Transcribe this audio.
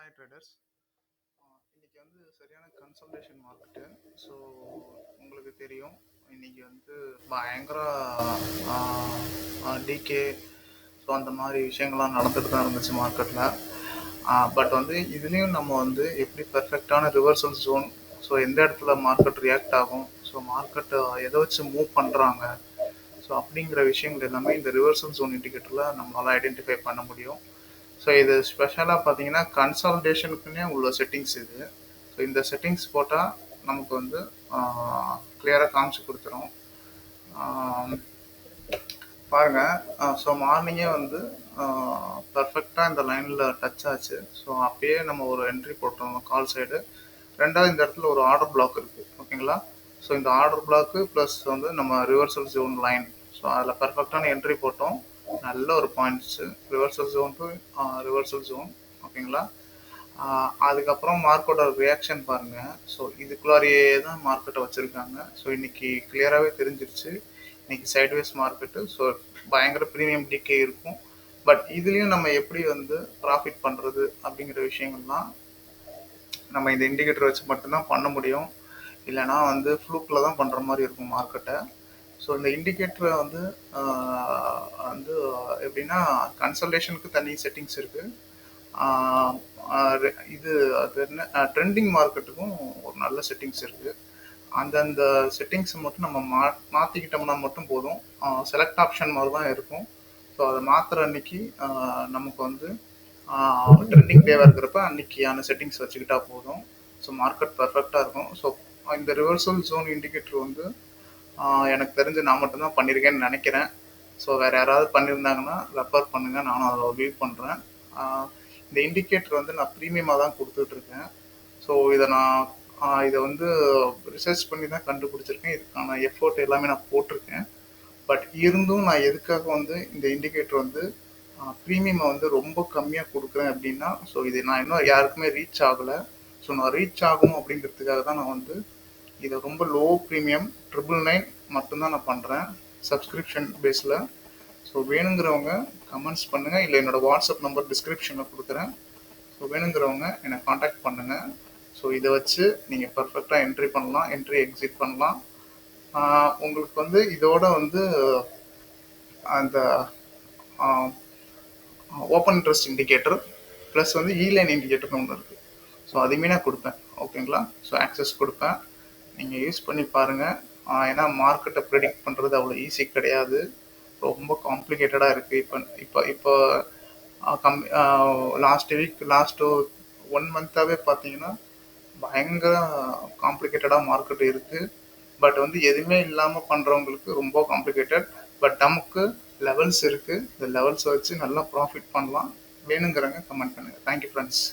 Hi traders. இன்னைக்கு வந்து சரியான கன்சல்டேஷன் மார்க்கெட்டு. ஸோ உங்களுக்கு தெரியும், இன்னைக்கு வந்து பயங்கர டிகே, ஸோ அந்த மாதிரி விஷயங்கள்லாம் நடந்துட்டு தான் இருந்துச்சு மார்க்கெட்டில். பட் வந்து இதுலேயும் நம்ம வந்து எப்படி பெர்ஃபெக்டான ரிவர்சல் ஜோன், ஸோ எந்த இடத்துல மார்க்கெட் ரியாக்ட் ஆகும், ஸோ மார்க்கெட்டை எதை வச்சு மூவ் பண்ணுறாங்க, ஸோ அப்படிங்கிற விஷயங்கள் எல்லாமே இந்த ரிவர்சல் ஜோன் இண்டிகேட்டரில் நம்மளால் ஐடென்டிஃபை பண்ண முடியும். ஸோ இது ஸ்பெஷலாக பார்த்தீங்கன்னா கன்சால்டேஷனுக்குன்னே உள்ள செட்டிங்ஸ் இது. ஸோ இந்த செட்டிங்ஸ் போட்டால் நமக்கு வந்து கிளியராக காமிச்சு கொடுத்துரும். பாருங்கள், ஸோ மார்னிங்கே வந்து பர்ஃபெக்டாக இந்த லைனில் டச் ஆச்சு. ஸோ அப்பயே நம்ம ஒரு என்ட்ரி போட்டோம் கால் சைடு. ரெண்டாவது இந்த இடத்துல ஒரு ஆர்டர் பிளாக் இருக்குது, ஓகேங்களா. ஸோ இந்த ஆர்டர் பிளாக்கு ப்ளஸ் வந்து நம்ம ரிவர்சல் ஜோன் லைன், ஸோ அதில் பர்ஃபெக்டான என்ட்ரி போட்டோம். நல்ல ஒரு points reversal zone to reversal zone, ஓகேங்களா. அதுக்கப்புறம் மார்க்கெட்டோட ரியாக்ஷன் பாருங்கள். ஸோ இதுக்குள்ளாரியே தான் மார்க்கெட்டை வச்சுருக்காங்க. ஸோ இன்றைக்கி கிளியராகவே தெரிஞ்சிருச்சு, இன்றைக்கி சைட்வேஸ் மார்க்கெட்டு. ஸோ பயங்கர ப்ரீமியம் டிகே இருக்கும். பட் இதுலேயும் நம்ம எப்படி வந்து ப்ராஃபிட் பண்ணுறது அப்படிங்கிற விஷயங்கள்லாம் நம்ம இந்த இண்டிகேட்டர் வச்சு மட்டும்தான் பண்ண முடியும். இல்லைனா வந்து ஃப்ளூக்கில் தான் பண்ணுற மாதிரி இருக்கும் மார்க்கெட்டை. ஸோ இந்த இண்டிகேட்டரை வந்து வந்து எப்படின்னா கன்சல்டேஷனுக்கு தனி செட்டிங்ஸ் இருக்குது. இது அது என்ன ட்ரெண்டிங் மார்க்கெட்டுக்கும் ஒரு நல்ல செட்டிங்ஸ் இருக்குது. அந்தந்த செட்டிங்ஸை மட்டும் நம்ம மாற்றிக்கிட்டோம்னா மட்டும் போதும். செலக்ட் ஆப்ஷன் மாதிரி தான் இருக்கும். ஸோ அதை மாற்றுற அன்னைக்கு நமக்கு வந்து ட்ரெண்டிங் டேவாக இருக்கிறப்ப அன்னைக்கான செட்டிங்ஸ் வச்சுக்கிட்டா போதும். ஸோ மார்க்கெட் பர்ஃபெக்டாக இருக்கும். ஸோ இந்த ரிவர்சல் ஜோன் இண்டிகேட்டர் வந்து எனக்கு தெரிஞ்சு நான் மட்டும்தான் பண்ணியிருக்கேன்னு நினைக்கிறேன். ஸோ வேறு யாராவது பண்ணியிருந்தாங்கன்னா ரெஃபர் பண்ணுங்கள், நானும் அதை வியூ பண்ணுறேன். இந்த இண்டிகேட்டர் வந்து நான் ப்ரீமியமாக தான் கொடுத்துட்ருக்கேன். ஸோ இதை வந்து ரிசர்ச் பண்ணி தான் கண்டுபிடிச்சிருக்கேன். இதுக்கான எஃபோர்ட் எல்லாமே நான் போட்டிருக்கேன். பட் இருந்தும் நான் எதுக்காக வந்து இந்த இண்டிகேட்டர் வந்து ப்ரீமியமை வந்து ரொம்ப கம்மியாக கொடுக்குறேன் அப்படின்னா, ஸோ இது நான் இன்னும் யாருக்குமே ரீச் ஆகலை. ஸோ நான் ரீச் ஆகணும் அப்படிங்கிறதுக்காக தான் நான் வந்து இதை ரொம்ப லோ ப்ரீமியம் 999 மட்டும்தான் நான் பண்ணுறேன், சப்ஸ்கிரிப்ஷன் பேஸில். ஸோ வேணுங்கிறவங்க கமெண்ட்ஸ் பண்ணுங்கள், இல்லை என்னோடய வாட்ஸ்அப் நம்பர் டிஸ்கிரிப்ஷனில் கொடுக்குறேன். ஸோ வேணுங்கிறவங்க என்னை காண்டாக்ட் பண்ணுங்கள். ஸோ இதை வச்சு நீங்கள் பர்ஃபெக்டாக என்ட்ரி பண்ணலாம், என்ட்ரி எக்ஸிட் பண்ணலாம். உங்களுக்கு வந்து இதோட வந்து அந்த ஓப்பன் இன்ட்ரெஸ்ட் இண்டிகேட்டர் ப்ளஸ் வந்து ஈலைன் இண்டிகேட்டர்னு ஒன்று இருக்குது. ஸோ அதையுமே நான் கொடுப்பேன், ஓகேங்களா. ஸோ ஆக்சஸ் கொடுப்பேன், நீங்கள் யூஸ் பண்ணி பாருங்கள். ஏன்னா மார்க்கெட்டை ப்ரெடிக்ட் பண்ணுறது அவ்வளோ ஈஸி கிடையாது, ரொம்ப காம்ப்ளிகேட்டடாக இருக்குது. இப்போ லாஸ்ட்டு 1 மந்த்தாகவே பார்த்தீங்கன்னா பயங்கர காம்ப்ளிகேட்டடாக மார்க்கெட் இருக்குது. பட் வந்து எதுவுமே இல்லாமல் பண்ணுறவங்களுக்கு ரொம்ப காம்ப்ளிகேட்டட். பட் நமக்கு லெவல்ஸ் இருக்குது, இந்த லெவல்ஸை வச்சு நல்லா ப்ராஃபிட் பண்ணலாம். வேணுங்கிறவங்க கமெண்ட் பண்ணுங்கள். Thank you friends.